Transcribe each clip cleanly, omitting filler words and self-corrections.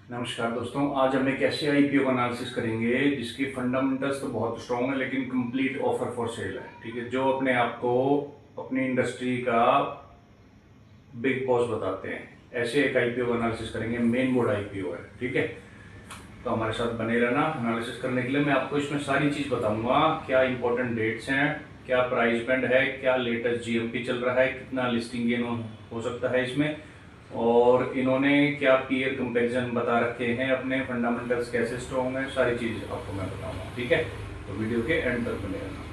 नमस्कार दोस्तों, आज हम एक ऐसे आईपीओ का एनालिसिस करेंगे जिसकी फंडामेंटल्स तो बहुत स्ट्रॉन्ग है लेकिन कंप्लीट ऑफर फॉर सेल है। ठीक है, जो अपने आप को अपनी इंडस्ट्री का बिग बॉस बताते हैं, ऐसे एक आईपीओ का एनालिसिस करेंगे। मेन बोर्ड आईपीओ है। ठीक है, तो हमारे साथ बने रहना। एनालिसिस करने के लिए मैं आपको इसमें सारी चीज़ बताऊंगा, क्या इंपॉर्टेंट डेट्स हैं, क्या प्राइस बैंड है, क्या लेटेस्ट जीएमपी चल रहा है, कितना लिस्टिंग गेन हो सकता है इसमें, और इन्होंने क्या पीयर कंपैरिजन बता रखे हैं, अपने फंडामेंटल्स कैसे स्ट्रॉन्ग है, सारी चीज़ आपको मैं बताऊंगा। ठीक है, तो वीडियो के एंड तक बने रहना।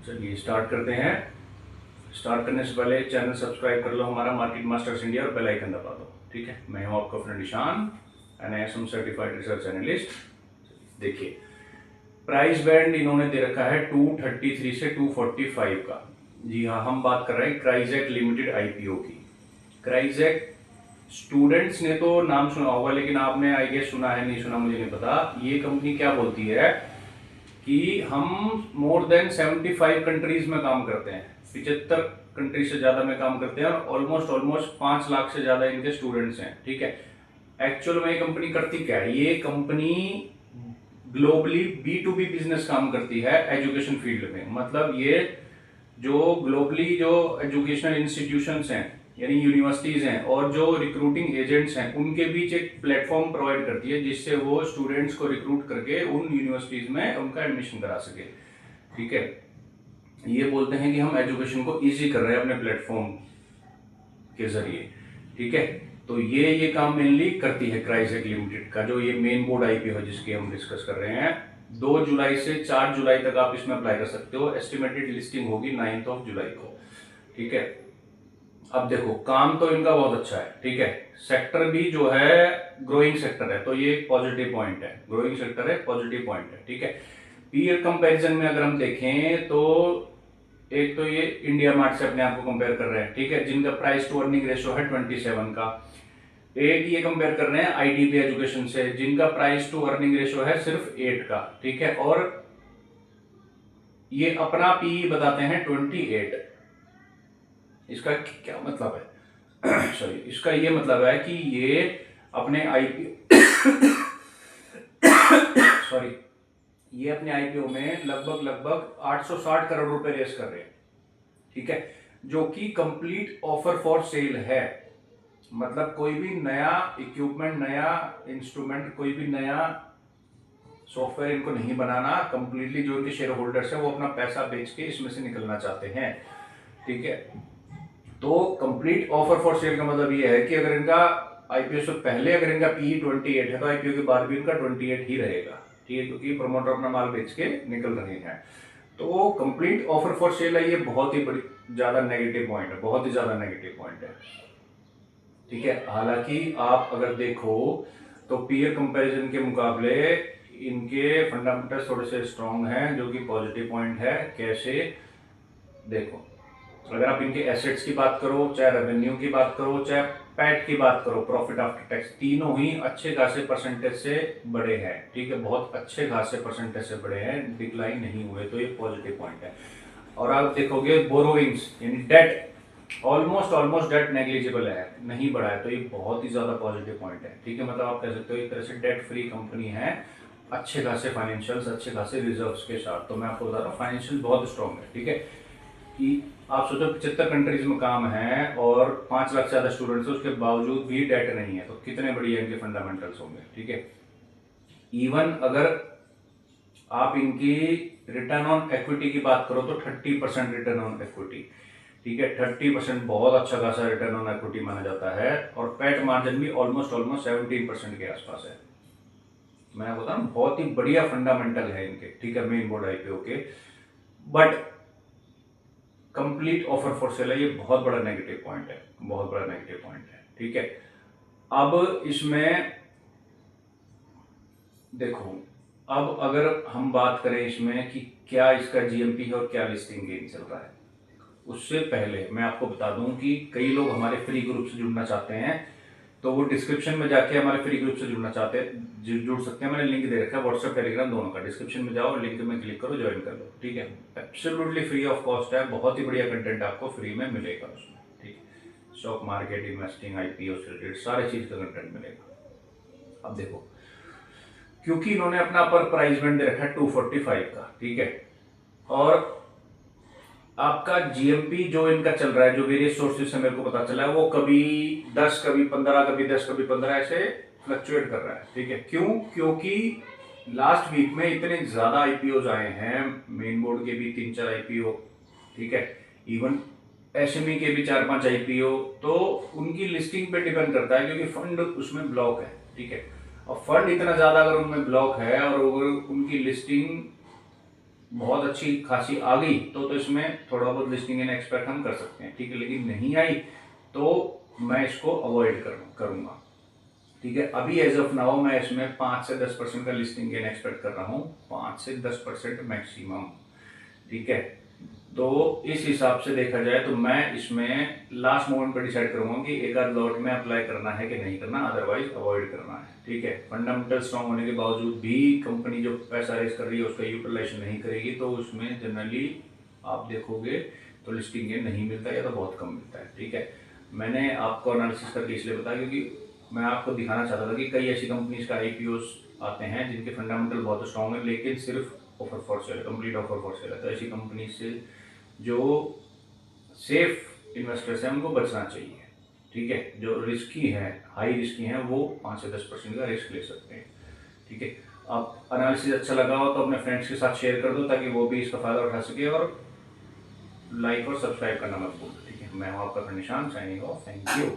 चलिए स्टार्ट करते हैं। स्टार्ट करने से पहले चैनल सब्सक्राइब कर लो हमारा मार्केट मास्टर्स इंडिया और बेल आइकन दबा दो। ठीक है, मैं हूं आपका friend Ishan, NISM certified research analyst. देखिए, प्राइस बैंड इन्होंने दे रखा है 233 से 245 का। जी हाँ, हम बात कर रहे हैं क्राइजेक लिमिटेड आईपीओ की। क्राइजेक स्टूडेंट्स ने तो नाम सुना होगा, लेकिन आपने आई गेस सुना है नहीं सुना मुझे नहीं पता। ये कंपनी क्या बोलती है कि हम मोर देन 75 कंट्रीज में काम करते हैं, 75 कंट्री से ज्यादा में काम करते हैं, और ऑलमोस्ट 5 लाख से ज्यादा इनके स्टूडेंट्स हैं। ठीक है, एक्चुअल में ये कंपनी करती क्या है? ये कंपनी ग्लोबली B2B बिजनेस काम करती है एजुकेशन फील्ड में। मतलब ये जो ग्लोबली जो एजुकेशनल इंस्टीट्यूशंस हैं, यानी यूनिवर्सिटीज हैं, और जो रिक्रूटिंग एजेंट्स हैं, उनके बीच एक प्लेटफॉर्म प्रोवाइड करती है जिससे वो स्टूडेंट्स को रिक्रूट करके उन यूनिवर्सिटीज में उनका एडमिशन करा सके। ठीक है, ये बोलते हैं कि हम एजुकेशन को ईजी कर रहे हैं अपने प्लेटफॉर्म के जरिए। ठीक है, तो ये काम मेनली करती है क्राइजेक लिमिटेड का, जो ये मेन बोर्ड आईपीओ है जिसकी हम डिस्कस कर रहे हैं। 2 जुलाई से 4 जुलाई तक आप इसमें अप्लाई कर सकते हो। एस्टिमेटेड लिस्टिंग होगी 9 जुलाई को। ठीक है, अब देखो, काम तो इनका बहुत अच्छा है। ठीक है, सेक्टर भी जो है ग्रोइंग सेक्टर है, तो ये पॉजिटिव पॉइंट है। ग्रोइंग सेक्टर है, पॉजिटिव पॉइंट है। ठीक है, पीयर कंपैरिजन में अगर हम देखें तो एक तो ये इंडिया मार्ट से अपने आप को कंपेयर कर रहे हैं। ठीक है, जिनका प्राइस टू अर्निंग रेशियो है 27 का। एक ये कंपेयर कर रहे हैं आईटीबी एजुकेशन से, जिनका प्राइस टू अर्निंग रेशियो है सिर्फ 8 का। ठीक है, और ये अपना पी बताते हैं 28। इसका क्या मतलब है? सॉरी, इसका ये मतलब है कि ये अपने आईपीओ सॉरी, ये अपने आईपीओ में लगभग 860 करोड़ रुपए रेस कर रहे हैं। ठीक है, जो कि कंप्लीट ऑफर फॉर सेल है। मतलब कोई भी नया इक्विपमेंट, नया इंस्ट्रूमेंट, कोई भी नया सॉफ्टवेयर इनको नहीं बनाना। कंप्लीटली जो इनके शेयर होल्डर्स है वो अपना पैसा बेच के इसमें से निकलना चाहते हैं। ठीक है, तो कंप्लीट ऑफर फॉर सेल का मतलब ये है कि अगर इनका आईपीओ से पहले अगर इनका पी 28 है तो आईपीओ के बाद भी इनका 28 ही रहेगा। ठीक है, क्योंकि प्रोमोटर अपना माल बेच के निकल रहे हैं। तो कंप्लीट ऑफर फॉर सेल है, ये बहुत ही बड़ी ज्यादा नेगेटिव पॉइंट है, बहुत ही ज्यादा नेगेटिव पॉइंट है। ठीक है, हालांकि आप अगर देखो तो पीयर कंपैरिजन के मुकाबले इनके फंडामेंटल्स थोड़े से स्ट्रांग हैं, जो कि पॉजिटिव पॉइंट है। कैसे? देखो, अगर आप इनके एसेट्स की बात करो, चाहे रेवेन्यू की बात करो, चाहे पैट की बात करो, प्रॉफिट आफ्टर टैक्स, तीनों ही अच्छे खासे परसेंटेज से बड़े हैं। ठीक है, बहुत अच्छे खासे परसेंटेज से बड़े हैं, डिक्लाइन नहीं हुए, तो ये पॉजिटिव पॉइंट है। और आप देखोगे बोरोइंग्स यानी डेट, ऑलमोस्ट डेट नेग्लिजिबल है, नहीं बढ़ा है, तो ये बहुत ही ज्यादा पॉजिटिव पॉइंट है। ठीक है, मतलब आप कह सकते हो एक तरह से डेट फ्री कंपनी है, अच्छे खासे फाइनेंशियल्स, अच्छे खासे रिजर्व्स के साथ। तो मैं आपको बता रहा हूँ फाइनेंशियल बहुत स्ट्रॉन्ग है। ठीक है, कि आप सोचो 75 कंट्रीज में काम है और 5 लाख से ज्यादा स्टूडेंट्स है, उसके बावजूद भी डेट नहीं है, तो कितने बढ़िया इनके फंडामेंटल्स होंगे। ठीक है, इवन अगर आप इनकी रिटर्न ऑन इक्विटी की बात करो तो 30% रिटर्न ऑन इक्विटी। ठीक है, 30% बहुत अच्छा खासा रिटर्न ऑन इक्विटी माना जाता है, और पैट मार्जिन भी ऑलमोस्ट 17% के आसपास है। मैं बता रहा हूँ बहुत ही बढ़िया फंडामेंटल है इनके। ठीक है, मेन बोर्ड आईपीओ के, but complete offer for sale है, ये बहुत बड़ा नेगेटिव पॉइंट है, बहुत बड़ा नेगेटिव पॉइंट है। ठीक है, अब इसमें देखो, अब अगर हम बात करें इसमें कि क्या इसका जीएमपी है और क्या लिस्टिंग गेन चल रहा है, उससे पहले मैं आपको बता दूं कि कई लोग हमारे फ्री ग्रुप से जुड़ना चाहते हैं, तो वो डिस्क्रिप्शन में जाके हमारे फ्री ग्रुप से जुड़ना चाहते हैं, जुड़ सकते हैं। मैंने लिंक दे रखा है व्हाट्सएप टेलीग्राम दोनों का, डिस्क्रिप्शन में जाओ, लिंक में क्लिक करो, ज्वाइन कर लो। ठीक है, एब्सोल्युटली फ्री ऑफ कॉस्ट है, बहुत ही बढ़िया कंटेंट आपको फ्री में मिलेगा उसमें। ठीक है, स्टॉक मार्केट, इन्वेस्टिंग, आईपीओ से रिलेटेड सारे चीज़ का कंटेंट मिलेगा। अब देखो, क्योंकि इन्होंने अपना अपर प्राइस बैंड दे रखा है 245 का, ठीक है, और आपका जीएमपी जो इनका चल रहा है, जो वेरियस सोर्सेज से मेरे को पता चला है, वो कभी 10, कभी 15, कभी 10, कभी 15 ऐसे फ्लक्चुएट कर रहा है, ठीक है। क्यों? क्योंकि लास्ट वीक में इतने ज्यादा आईपीओ आए हैं, मेन बोर्ड के भी 3-4 आईपीओ, ठीक है, इवन एसएमई के भी 4-5 आईपीओ, तो उनकी लिस्टिंग पे डिपेंड करता है, क्योंकि फंड उसमें ब्लॉक है, ठीक है। और फंड इतना ज्यादा अगर उनमें ब्लॉक है और अगर उनकी लिस्टिंग बहुत अच्छी खासी आ गई तो इसमें थोड़ा बहुत लिस्टिंग इन एक्सपेक्ट हम कर सकते हैं, ठीक है। लेकिन नहीं आई तो मैं इसको अवॉइड करूंगा, ठीक है। अभी एज ऑफ नाउ मैं इसमें 5 से 10% का लिस्टिंग गेन एक्सपेक्ट कर रहा हूँ, 5 से 10% मैक्सिमम, ठीक है। तो इस हिसाब से देखा जाए तो मैं इसमें लास्ट मोमेंट पर डिसाइड करूंगा कि एक आध लॉट में अप्लाई करना है कि नहीं करना, अदरवाइज अवॉइड करना है, ठीक है। फंडामेंटल स्ट्रॉन्ग होने के बावजूद भी कंपनी जो पैसा रेज कर रही है उसका यूटिलाइजेशन नहीं करेगी, तो उसमें जनरली आप देखोगे तो लिस्टिंग गेन नहीं मिलता या तो बहुत कम मिलता है, ठीक है। मैंने आपको एनालिसिस करके इसलिए बताया क्योंकि मैं आपको दिखाना चाहता था कि कई ऐसी कंपनीज का आईपीओस आते हैं जिनके फंडामेंटल बहुत स्ट्रॉन्ग है, लेकिन सिर्फ offer for sale, complete offer for sale है। तो ऐसी कंपनी से जो सेफ इन्वेस्टर्स हैं उनको बचना चाहिए, ठीक है। जो रिस्की है, हाई रिस्की हैं, वो 5 से 10% का रिस्क ले सकते हैं, ठीक है। आप एनालिसिस अच्छा लगा हो तो अपने फ्रेंड्स के साथ शेयर कर दो ताकि वो भी इसका फायदा उठा सके, और लाइक और सब्सक्राइब करना मत भूलो, ठीक है। मैं हूँ आपका निशान, साइनिंग ऑफ, थैंक यू।